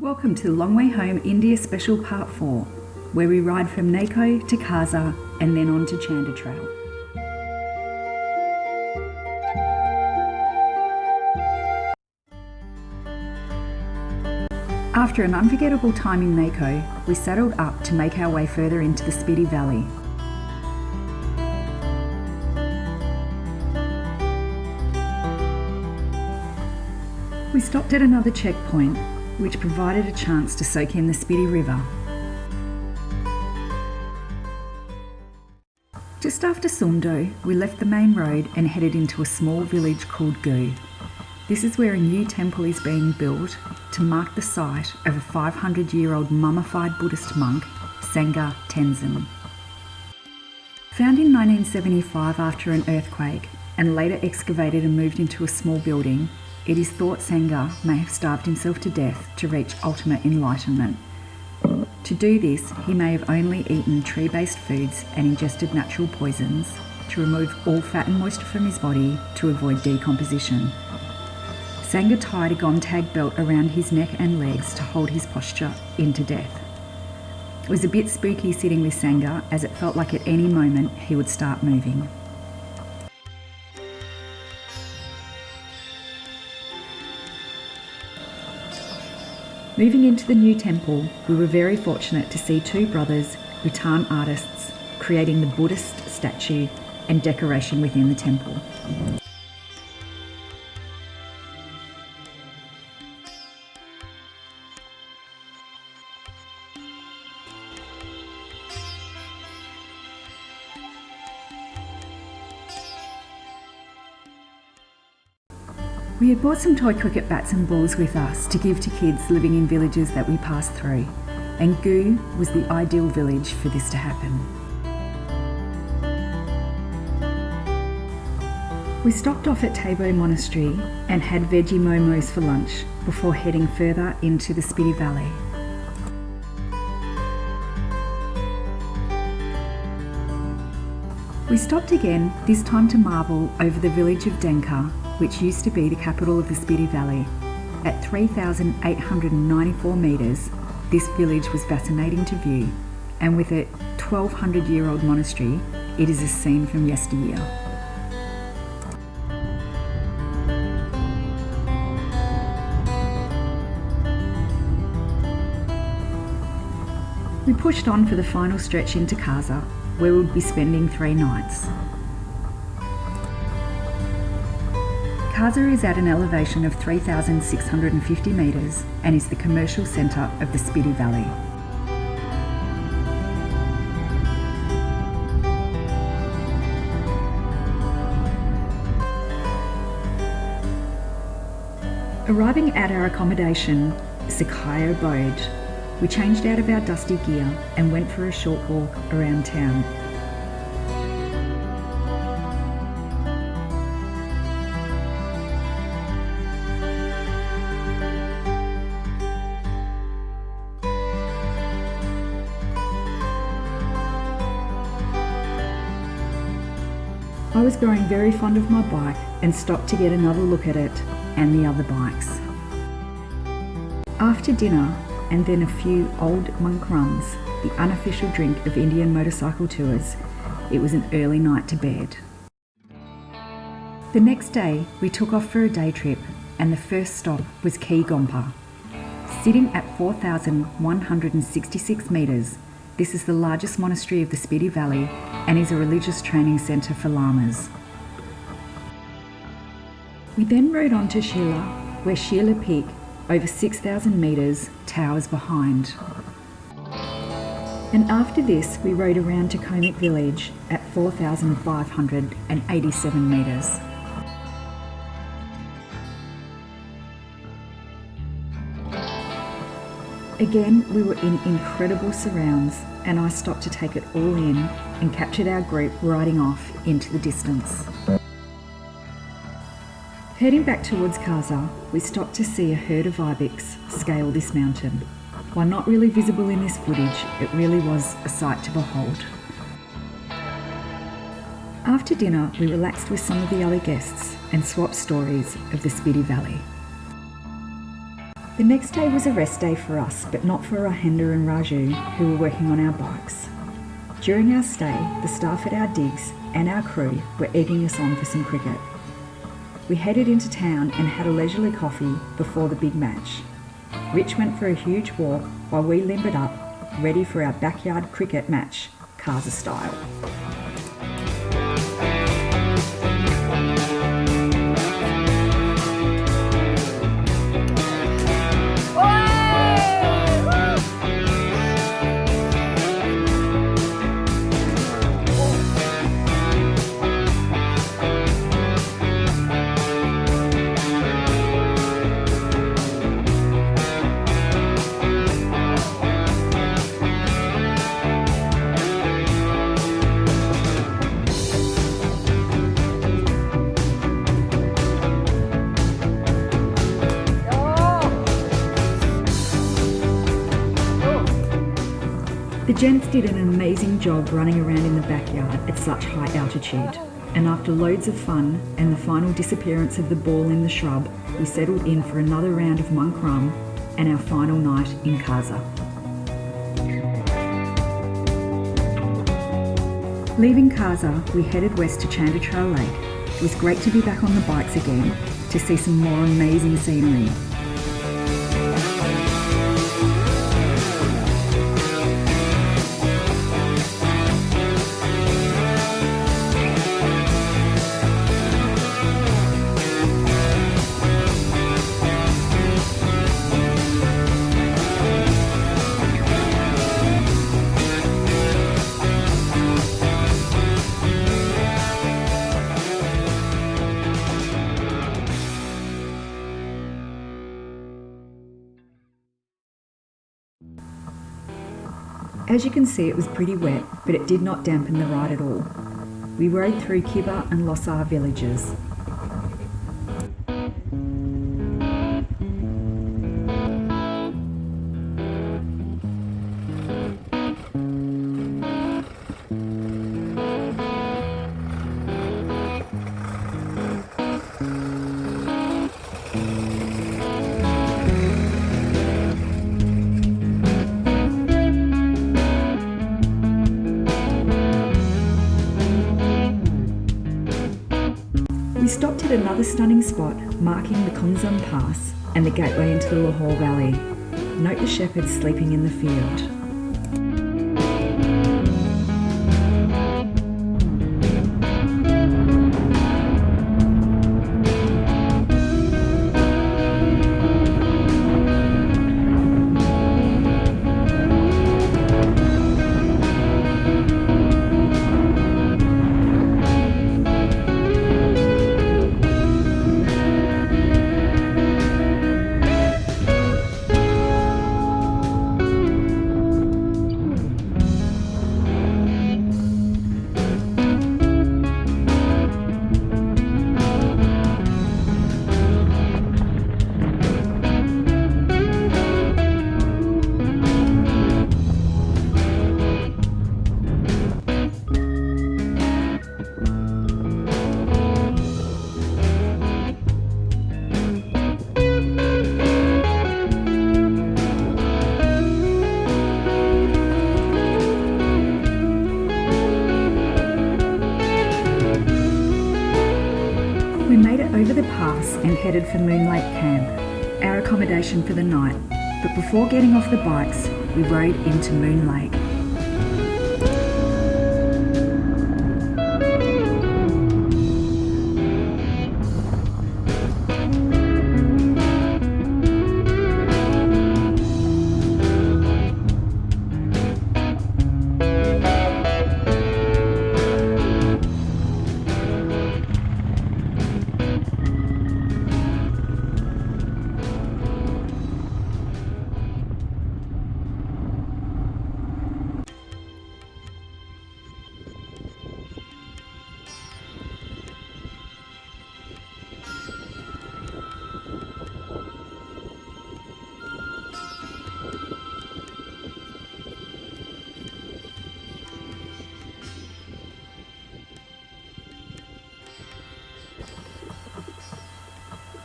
Welcome to the Long Way Home India Special Part 4, where we ride from Nako to Kaza and then on to Chandratal. After an unforgettable time in Nako, we saddled up to make our way further into the Spiti Valley. We stopped at another checkpoint, which provided a chance to soak in the Spiti River. Just after Sundo, we left the main road and headed into a small village called Gu. This is where a new temple is being built to mark the site of a 500-year-old mummified Buddhist monk, Sangha Tenzin. Found in 1975 after an earthquake and later excavated and moved into a small building, it is thought Sangha may have starved himself to death to reach ultimate enlightenment. To do this, he may have only eaten tree-based foods and ingested natural poisons to remove all fat and moisture from his body to avoid decomposition. Sangha tied a gom-tag belt around his neck and legs to hold his posture into death. It was a bit spooky sitting with Sangha, as it felt like at any moment he would start moving. Moving into the new temple, we were very fortunate to see two brothers, rattan artists, creating the Buddhist statue and decoration within the temple. We had bought some toy cricket bats and balls with us to give to kids living in villages that we passed through, and Gu was the ideal village for this to happen. We stopped off at Tabo Monastery and had veggie momos for lunch before heading further into the Spiti Valley. We stopped again, this time to marvel over the village of Denka, which used to be the capital of the Spiti Valley. At 3,894 metres, this village was fascinating to view, and with a 1,200-year-old monastery, it is a scene from yesteryear. We pushed on for the final stretch into Kaza, where we would be spending 3 nights. Kaza is at an elevation of 3,650 metres and is the commercial centre of the Spiti Valley. Arriving at our accommodation, Sakai Abode, we changed out of our dusty gear and went for a short walk around town. I was growing very fond of my bike and stopped to get another look at it and the other bikes. After dinner, and then a few old monk rums, the unofficial drink of Indian motorcycle tours, it was an early night to bed. The next day, we took off for a day trip, and the first stop was Ki Gompa. Sitting at 4,166 metres, this is the largest monastery of the Spiti Valley and is a religious training centre for lamas. We then rode on to Shila, where Shila Peak, over 6,000 metres, towers behind. And after this, we rode around to Komik village at 4,587 metres. Again, we were in incredible surrounds, and I stopped to take it all in and captured our group riding off into the distance. Heading back towards Kaza, we stopped to see a herd of ibex scale this mountain. While not really visible in this footage, it really was a sight to behold. After dinner, we relaxed with some of the other guests and swapped stories of the Spiti Valley. The next day was a rest day for us, but not for Rahenda and Raju, who were working on our bikes. During our stay, the staff at our digs and our crew were egging us on for some cricket. We headed into town and had a leisurely coffee before the big match. Rich went for a huge walk while we limbered up, ready for our backyard cricket match, Kaza style. The gents did an amazing job running around in the backyard at such high altitude, and after loads of fun and the final disappearance of the ball in the shrub, we settled in for another round of monk rum and our final night in Kaza. Leaving Kaza, we headed west to Chandratal Lake. It was great to be back on the bikes again, to see some more amazing scenery. As you can see, it was pretty wet, but it did not dampen the ride at all. We rode through Kiba and Losar villages. We stopped at another stunning spot, marking the Konzum Pass and the gateway into the Lahore Valley. Note the shepherds sleeping in the field. We made it over the pass and headed for Moon Lake Camp, our accommodation for the night. But before getting off the bikes, we rode into Moon Lake.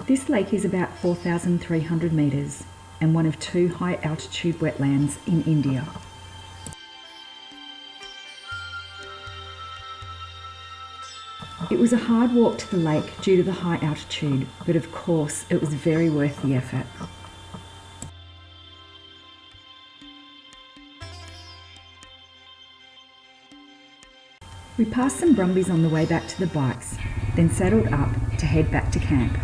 This lake is about 4,300 metres. and one of 2 high-altitude wetlands in India. It was a hard walk to the lake due to the high altitude, but of course it was very worth the effort. We passed some brumbies on the way back to the bikes, then saddled up to head back to camp.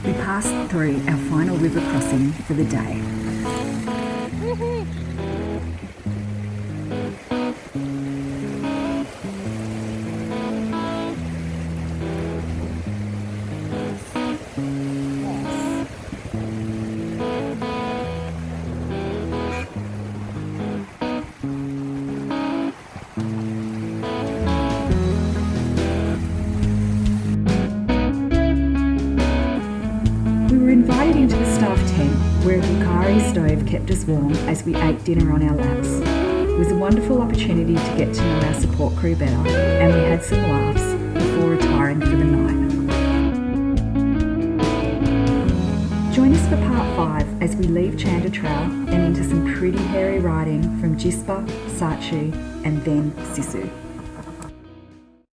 We passed through our final river crossing for the day. We were invited into the staff tent where a hikari stove kept us warm as we ate dinner on our laps. It was a wonderful opportunity to get to know our support crew better, and we had some laughs before retiring for the night. Join us for part 5 as we leave Chandratal and into some pretty hairy riding from Jispa, Sachu and then Sisu.